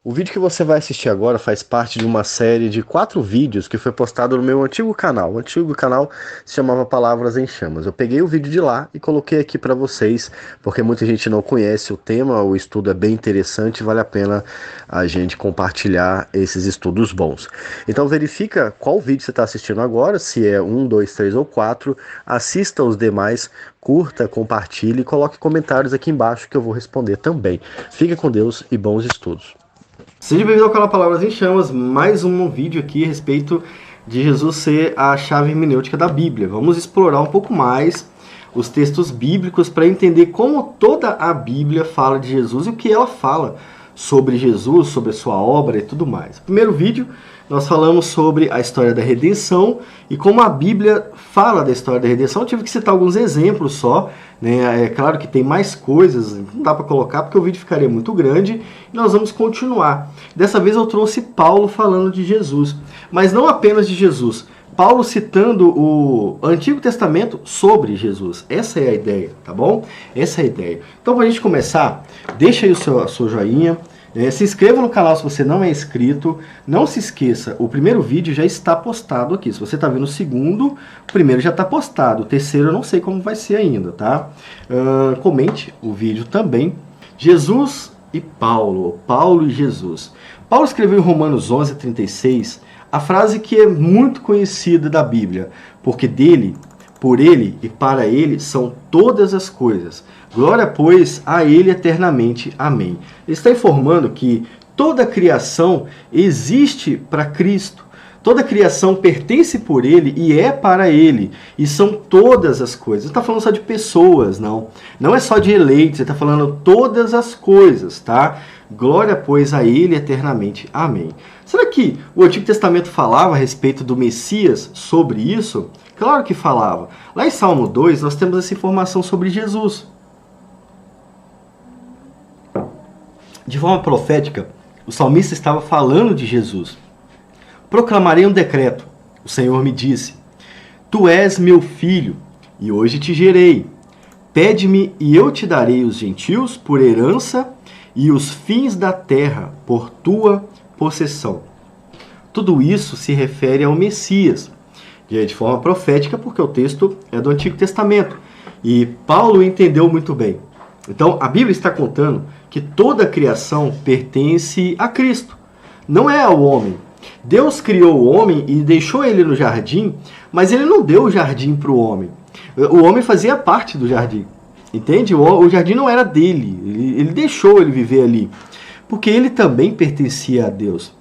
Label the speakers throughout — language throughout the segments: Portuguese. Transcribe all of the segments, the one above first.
Speaker 1: O vídeo que você vai assistir agora faz parte de uma série de 4 vídeos que foi postado no meu antigo canal. O antigo canal se chamava Palavras em Chamas. Eu peguei o vídeo de lá e coloquei aqui para vocês, porque muita gente não conhece o tema, o estudo é bem interessante e vale a pena a gente compartilhar esses estudos bons. Então verifica qual vídeo você está assistindo agora, se é 1, 2, 3 ou 4, assista os demais, curta, compartilhe e coloque comentários aqui embaixo que eu vou responder também. Fique com Deus e bons estudos. Seja bem-vindo ao canal Palavras em Chamas, mais um vídeo aqui a respeito de Jesus ser a chave hermenêutica da Bíblia. Vamos explorar um pouco mais os textos bíblicos para entender como toda a Bíblia fala de Jesus e o que ela fala sobre Jesus, sobre a sua obra e tudo mais. No primeiro vídeo, nós falamos sobre a história da redenção e como a Bíblia fala da história da redenção. Eu tive que citar alguns exemplos só, né? É claro que tem mais coisas, não dá para colocar porque o vídeo ficaria muito grande e nós vamos continuar. Dessa vez eu trouxe Paulo falando de Jesus, mas não apenas de Jesus. Paulo citando o Antigo Testamento sobre Jesus. Essa é a ideia, tá bom? Essa é a ideia. Então, para a gente começar, deixa aí a sua joinha. Se inscreva no canal se você não é inscrito. Não se esqueça, o primeiro vídeo já está postado aqui. Se você está vendo o segundo, o primeiro já está postado. O terceiro eu não sei como vai ser ainda, tá? Comente o vídeo também. Jesus e Paulo. Paulo e Jesus. Paulo escreveu em Romanos 11:36 a frase que é muito conhecida da Bíblia. Porque dele, por ele e para ele são todas as coisas. Glória, pois, a ele eternamente. Amém. Ele está informando que toda a criação existe para Cristo. Toda a criação pertence por ele e é para ele. E são todas as coisas. Não está falando só de pessoas, não. Não é só de eleitos, ele está falando todas as coisas, tá? Glória, pois, a ele eternamente. Amém. Será que o Antigo Testamento falava a respeito do Messias sobre isso? Claro que falava. Lá em Salmo 2, nós temos essa informação sobre Jesus. De forma profética, o salmista estava falando de Jesus. Proclamarei um decreto. O Senhor me disse: Tu és meu filho, e hoje te gerei. Pede-me, e eu te darei os gentios por herança e os fins da terra por tua possessão. Tudo isso se refere ao Messias, de forma profética, porque o texto é do Antigo Testamento. E Paulo entendeu muito bem. Então, a Bíblia está contando que toda a criação pertence a Cristo, não é ao homem. Deus criou o homem e deixou ele no jardim, mas ele não deu o jardim para o homem. O homem fazia parte do jardim, entende? O jardim não era dele, ele deixou ele viver ali, porque ele também pertencia a Deus.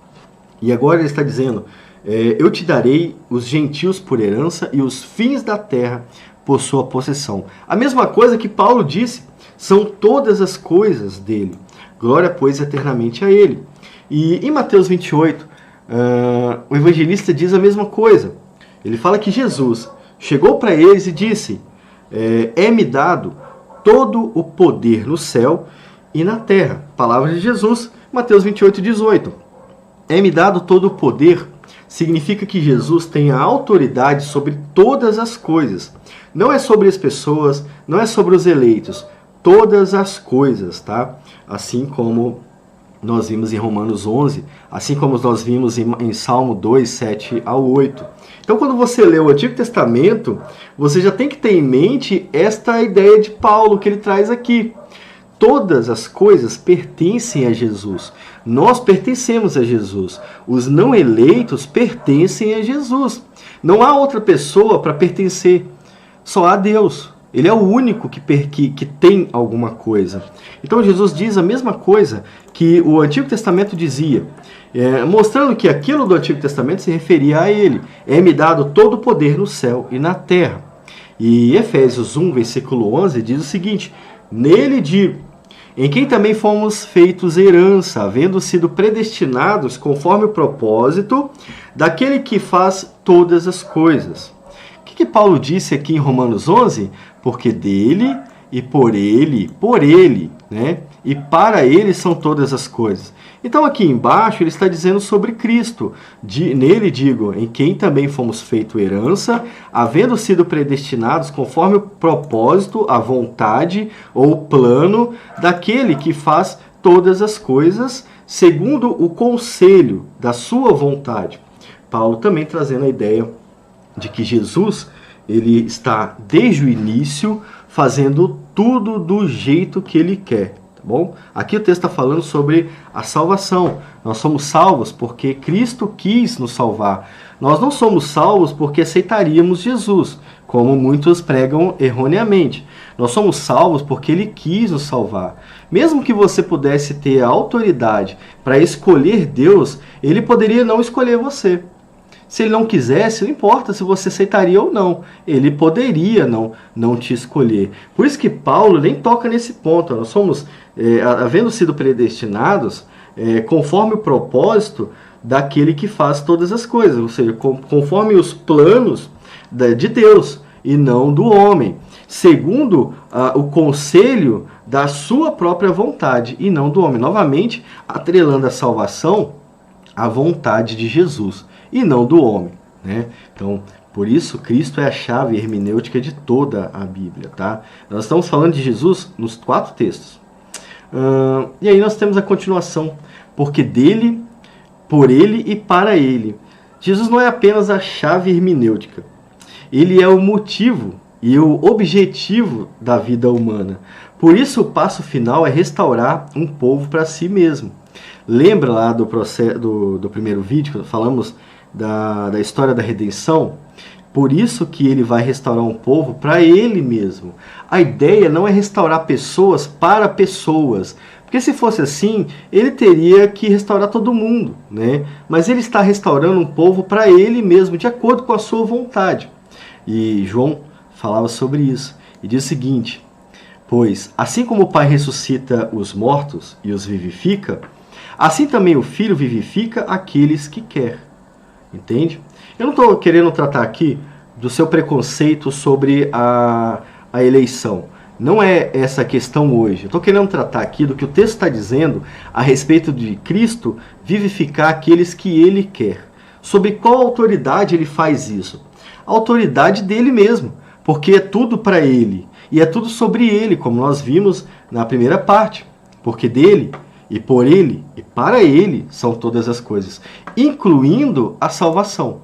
Speaker 1: E agora ele está dizendo: eu te darei os gentios por herança e os fins da terra por sua possessão. A mesma coisa que Paulo disse, são todas as coisas dele. Glória, pois, eternamente a ele. E em Mateus 28, o evangelista diz a mesma coisa. Ele fala que Jesus chegou para eles e disse: é-me dado todo o poder no céu e na terra. Palavras de Jesus, Mateus 28:18. É-me dado todo o poder significa que Jesus tem a autoridade sobre todas as coisas. Não é sobre as pessoas, não é sobre os eleitos. Todas as coisas, tá? Assim como nós vimos em Romanos 11, assim como nós vimos em Salmo 2, 7 ao 8. Então, quando você lê o Antigo Testamento, você já tem que ter em mente esta ideia de Paulo que ele traz aqui. Todas as coisas pertencem a Jesus. Nós pertencemos a Jesus. Os não eleitos pertencem a Jesus. Não há outra pessoa para pertencer. Só há Deus. Ele é o único que tem alguma coisa. Então Jesus diz a mesma coisa que o Antigo Testamento dizia, mostrando que aquilo do Antigo Testamento se referia a ele. É-me dado todo o poder no céu e na terra. E Efésios 1, versículo 11, diz o seguinte: Nele digo, em quem também fomos feitos herança, havendo sido predestinados conforme o propósito daquele que faz todas as coisas. O que Paulo disse aqui em Romanos 11? Porque dele e por ele, né? E para ele são todas as coisas. Então aqui embaixo ele está dizendo sobre Cristo. Nele digo, em quem também fomos feito herança, havendo sido predestinados conforme o propósito, a vontade ou plano daquele que faz todas as coisas segundo o conselho da sua vontade. Paulo também trazendo a ideia de que Jesus, ele está desde o início fazendo tudo do jeito que ele quer. Bom, aqui o texto está falando sobre a salvação. Nós somos salvos porque Cristo quis nos salvar. Nós não somos salvos porque aceitaríamos Jesus, como muitos pregam erroneamente. Nós somos salvos porque Ele quis nos salvar. Mesmo que você pudesse ter a autoridade para escolher Deus, Ele poderia não escolher você. Se Ele não quisesse, não importa se você aceitaria ou não. Ele poderia não te escolher. Por isso que Paulo nem toca nesse ponto. Nós somos, havendo sido predestinados, conforme o propósito daquele que faz todas as coisas. Ou seja, conforme os planos de Deus e não do homem. Segundo o conselho da sua própria vontade e não do homem. Novamente, atrelando a salvação à vontade de Jesus e não do homem, né? Então, por isso, Cristo é a chave hermenêutica de toda a Bíblia, tá? Nós estamos falando de Jesus nos 4 textos. E aí nós temos a continuação. Porque dele, por ele e para ele. Jesus não é apenas a chave hermenêutica. Ele é o motivo e o objetivo da vida humana. Por isso, o passo final é restaurar um povo para si mesmo. Lembra lá do primeiro vídeo, quando falamos da história da redenção? Por isso que ele vai restaurar um povo para ele mesmo. A ideia não é restaurar pessoas para pessoas. Porque se fosse assim, ele teria que restaurar todo mundo, né? Mas ele está restaurando um povo para ele mesmo, de acordo com a sua vontade. E João falava sobre isso. E diz o seguinte: pois, assim como o Pai ressuscita os mortos e os vivifica, assim também o Filho vivifica aqueles que quer. Entende? Eu não estou querendo tratar aqui do seu preconceito sobre a eleição. Não é essa a questão hoje. Eu estou querendo tratar aqui do que o texto está dizendo a respeito de Cristo vivificar aqueles que Ele quer. Sobre qual autoridade Ele faz isso? A autoridade dele mesmo, porque é tudo para Ele. E é tudo sobre Ele, como nós vimos na primeira parte. Porque dele, e por Ele, e para Ele são todas as coisas, incluindo a salvação.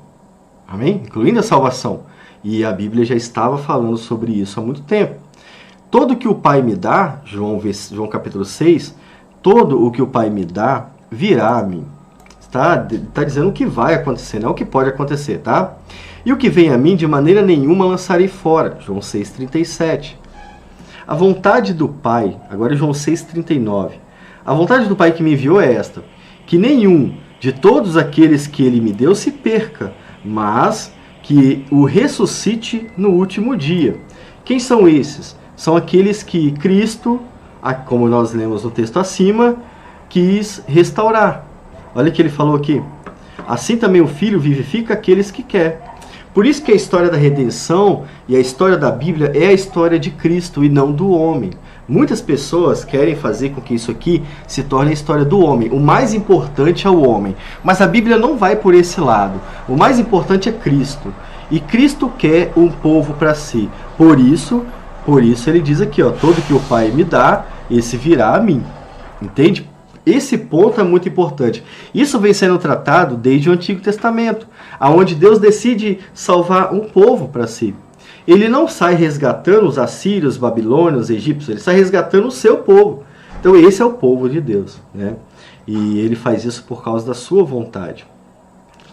Speaker 1: Amém? Incluindo a salvação. E a Bíblia já estava falando sobre isso há muito tempo. Todo o que o Pai me dá, João capítulo 6, todo o que o Pai me dá virá a mim. Está dizendo o que vai acontecer, não o que pode acontecer, tá? E o que vem a mim, de maneira nenhuma lançarei fora. João 6,37. A vontade do Pai, agora é João 6,39. A vontade do Pai que me enviou é esta: que nenhum de todos aqueles que Ele me deu se perca, mas que o ressuscite no último dia. Quem são esses? São aqueles que Cristo, como nós lemos no texto acima, quis restaurar. Olha o que ele falou aqui. Assim também o Filho vivifica aqueles que quer. Por isso que a história da redenção e a história da Bíblia é a história de Cristo e não do homem. Muitas pessoas querem fazer com que isso aqui se torne a história do homem. O mais importante é o homem. Mas a Bíblia não vai por esse lado. O mais importante é Cristo. E Cristo quer um povo para si. Por isso ele diz aqui, ó, todo que o Pai me dá, esse virá a mim. Entende? Esse ponto é muito importante. Isso vem sendo tratado desde o Antigo Testamento, aonde Deus decide salvar um povo para si. Ele não sai resgatando os assírios, os babilônios, os egípcios, ele sai resgatando o seu povo. Então esse é o povo de Deus, né? E ele faz isso por causa da sua vontade.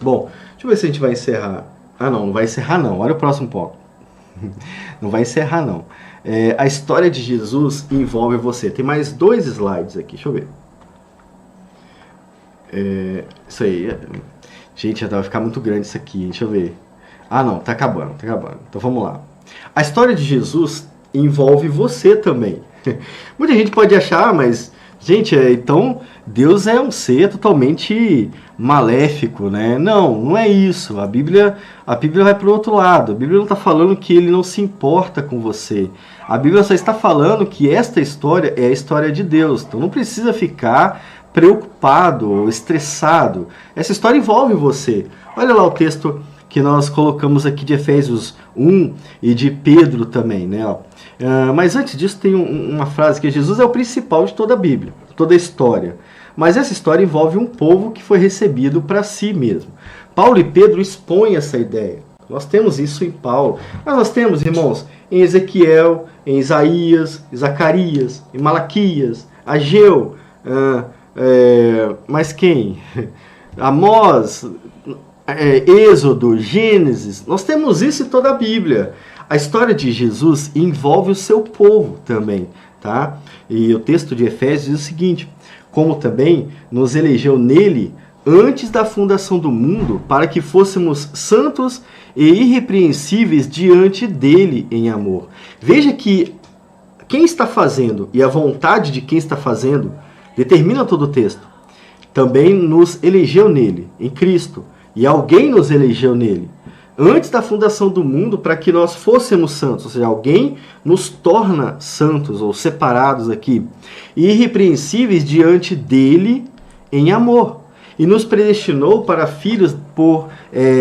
Speaker 1: Bom, deixa eu ver se a gente vai encerrar. Ah, não vai encerrar não. Olha o próximo ponto. Não vai encerrar não. A história de Jesus envolve você. Tem mais 2 slides aqui, deixa eu ver. Isso aí. Gente, já vai ficar muito grande isso aqui, deixa eu ver. Ah não, tá acabando. Então vamos lá. A história de Jesus envolve você também. Muita gente pode achar, mas, gente, então Deus é um ser totalmente maléfico, né? Não é isso. A Bíblia vai para o outro lado. A Bíblia não está falando que ele não se importa com você. A Bíblia só está falando que esta história é a história de Deus. Então não precisa ficar preocupado ou estressado. Essa história envolve você. Olha lá o texto que nós colocamos aqui de Efésios 1 e de Pedro também, né? Mas antes disso tem uma frase que Jesus é o principal de toda a Bíblia, toda a história. Mas essa história envolve um povo que foi recebido para si mesmo. Paulo e Pedro expõem essa ideia. Nós temos isso em Paulo. Mas nós temos, irmãos, em Ezequiel, em Isaías, Zacarias, em Malaquias, Ageu, mas quem? Amós, Êxodo, Gênesis. Nós temos isso em toda a Bíblia. A história de Jesus envolve o seu povo também, tá? E o texto de Efésios diz o seguinte: como também nos elegeu nele antes da fundação do mundo, para que fôssemos santos e irrepreensíveis diante dele em amor. Veja que quem está fazendo e a vontade de quem está fazendo determina todo o texto. Também nos elegeu nele, em Cristo, e alguém nos elegeu nele antes da fundação do mundo para que nós fôssemos santos, ou seja, alguém nos torna santos ou separados aqui, e irrepreensíveis diante dele em amor, e nos predestinou para filhos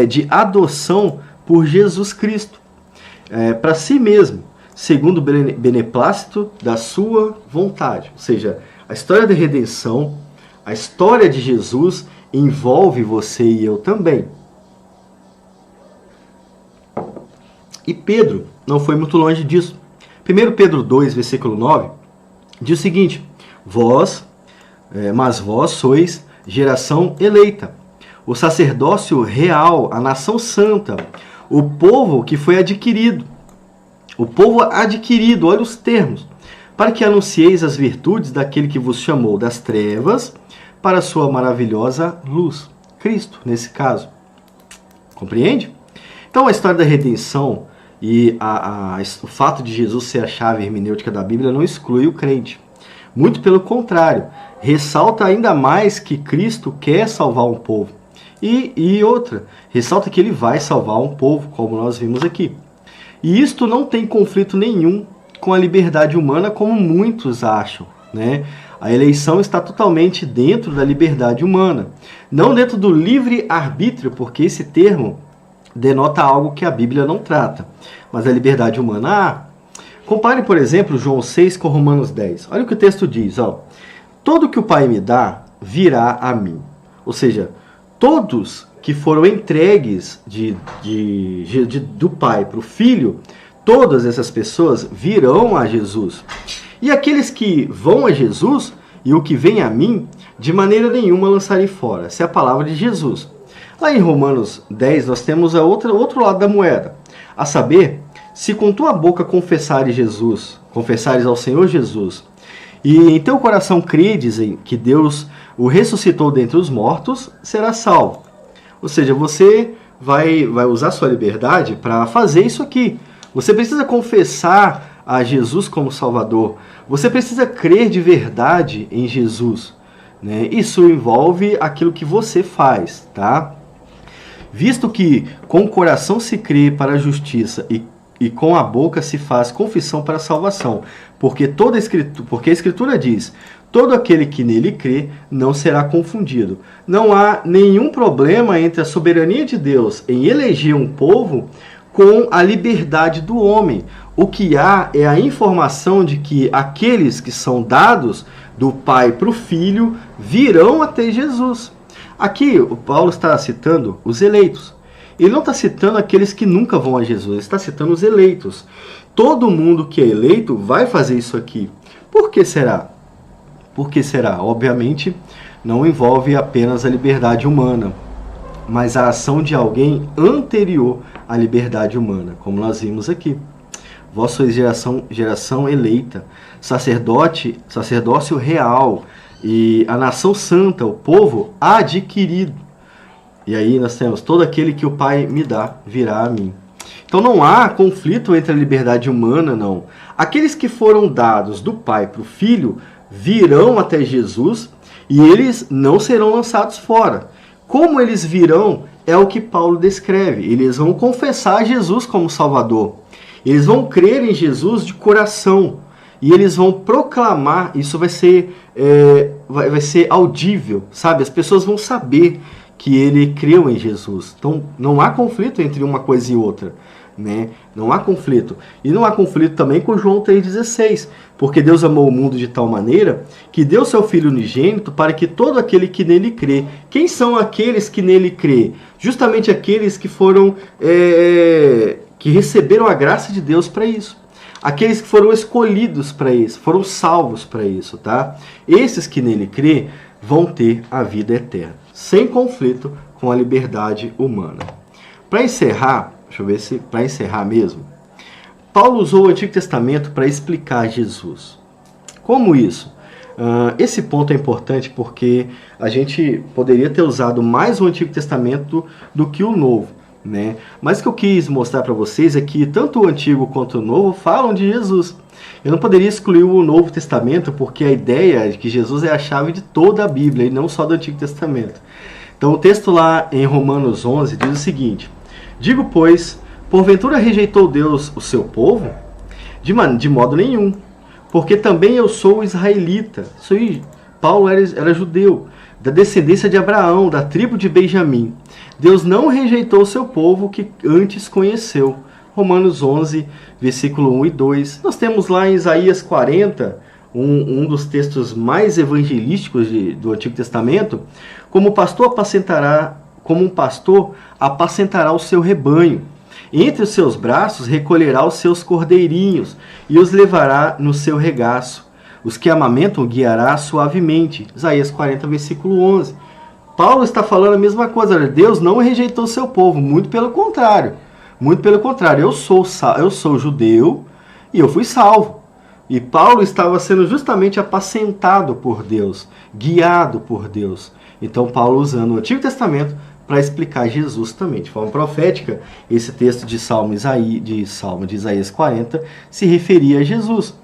Speaker 1: de adoção por Jesus Cristo, para si mesmo, segundo o beneplácito da sua vontade. Ou seja, a história da redenção, a história de Jesus envolve você e eu também. E Pedro não foi muito longe disso. 1 Pedro 2, versículo 9, diz o seguinte: mas vós sois geração eleita, o sacerdócio real, a nação santa, o povo que foi adquirido. O povo adquirido, olha os termos, para que anuncieis as virtudes daquele que vos chamou das trevas para a sua maravilhosa luz. Cristo, nesse caso. Compreende? Então a história da redenção e o fato de Jesus ser a chave hermenêutica da Bíblia não exclui o crente. Muito pelo contrário, ressalta ainda mais que Cristo quer salvar um povo. E outra, ressalta que ele vai salvar um povo, como nós vimos aqui. E isto não tem conflito nenhum com a liberdade humana, como muitos acham, né? A eleição está totalmente dentro da liberdade humana, não dentro do livre-arbítrio, porque esse termo denota algo que a Bíblia não trata, mas a liberdade humana há. Compare, por exemplo, João 6 com Romanos 10. Olha o que o texto diz, ó: todo que o Pai me dá virá a mim. Ou seja, todos que foram entregues do Pai para o Filho, todas essas pessoas virão a Jesus. E aqueles que vão a Jesus e o que vem a mim, de maneira nenhuma lançarei fora. Essa é a palavra de Jesus. Lá em Romanos 10 nós temos o outro lado da moeda. A saber, se com tua boca confessares ao Senhor Jesus, e em teu coração credes em que Deus o ressuscitou dentre os mortos, serás salvo. Ou seja, você vai usar sua liberdade para fazer isso aqui. Você precisa confessar a Jesus como Salvador. Você precisa crer de verdade em Jesus, né? Isso envolve aquilo que você faz, tá? Visto que com o coração se crê para a justiça e com a boca se faz confissão para a salvação, porque a Escritura diz: todo aquele que nele crê não será confundido. Não há nenhum problema entre a soberania de Deus em eleger um povo com a liberdade do homem. O que há é a informação de que aqueles que são dados do Pai para o Filho virão até Jesus. Aqui o Paulo está citando os eleitos. Ele não está citando aqueles que nunca vão a Jesus, ele está citando os eleitos. Todo mundo que é eleito vai fazer isso aqui. Por que será? Por que será? Obviamente, não envolve apenas a liberdade humana, mas a ação de alguém anterior à liberdade humana, como nós vimos aqui. Vós sois geração eleita, sacerdócio real, e a nação santa, o povo adquirido. E aí nós temos: todo aquele que o Pai me dá virá a mim. Então não há conflito entre a liberdade humana, não. Aqueles que foram dados do Pai para o Filho virão até Jesus e eles não serão lançados fora. Como eles virão é o que Paulo descreve. Eles vão confessar Jesus como Salvador. Eles vão crer em Jesus de coração. E eles vão proclamar, isso vai ser audível, sabe? As pessoas vão saber que ele creu em Jesus. Então não há conflito entre uma coisa e outra. né? Não há conflito. E não há conflito também com João 3,16, porque Deus amou o mundo de tal maneira que deu seu Filho unigênito para que todo aquele que nele crê. Quem são aqueles que nele crê? Justamente aqueles que foram que receberam a graça de Deus para isso. Aqueles que foram escolhidos para isso, foram salvos para isso, tá? Esses que nele crê vão ter a vida eterna, sem conflito com a liberdade humana. Para encerrar, deixa eu ver se para encerrar mesmo, Paulo usou o Antigo Testamento para explicar Jesus. Como isso? Esse ponto é importante porque a gente poderia ter usado mais o Antigo Testamento do que o Novo, né? Mas o que eu quis mostrar para vocês é que tanto o Antigo quanto o Novo falam de Jesus. Eu não poderia excluir o Novo Testamento porque a ideia é que Jesus é a chave de toda a Bíblia e não só do Antigo Testamento. Então o texto lá em Romanos 11 diz o seguinte: digo, pois, porventura rejeitou Deus o seu povo? De modo nenhum, porque também eu sou israelita. Paulo era judeu, da descendência de Abraão, da tribo de Benjamim. Deus não rejeitou o seu povo que antes conheceu. Romanos 11, versículo 1 e 2. Nós temos lá em Isaías 40, um dos textos mais evangelísticos do Antigo Testamento, como um pastor apacentará o seu rebanho. Entre os seus braços recolherá os seus cordeirinhos e os levará no seu regaço. Os que amamentam guiará suavemente. Isaías 40, versículo 11. Paulo está falando a mesma coisa. Deus não rejeitou o seu povo, muito pelo contrário. Muito pelo contrário, eu sou judeu e eu fui salvo. E Paulo estava sendo justamente apacentado por Deus, guiado por Deus. Então Paulo usando o Antigo Testamento para explicar Jesus também. De forma profética, esse texto de Isaías 40 se referia a Jesus.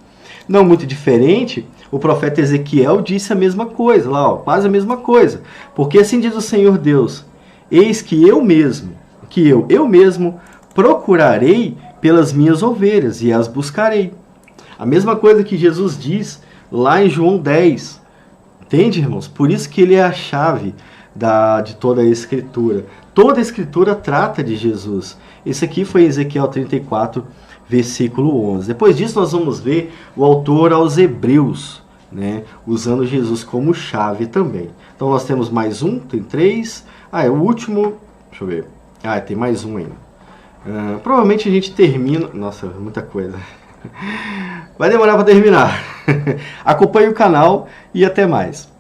Speaker 1: Não muito diferente, o profeta Ezequiel disse a mesma coisa, lá, quase a mesma coisa. Porque assim diz o Senhor Deus: eis que eu mesmo procurarei pelas minhas ovelhas e as buscarei. A mesma coisa que Jesus diz lá em João 10. Entende, irmãos? Por isso que ele é a chave de toda a Escritura. Toda a Escritura trata de Jesus. Esse aqui foi Ezequiel 34, versículo 11. Depois disso nós vamos ver o autor aos Hebreus, né, usando Jesus como chave também. Então nós temos mais um, tem 3. É o último, deixa eu ver. Tem mais um ainda. Provavelmente a gente termina... Nossa, muita coisa. Vai demorar para terminar. Acompanhe o canal e até mais.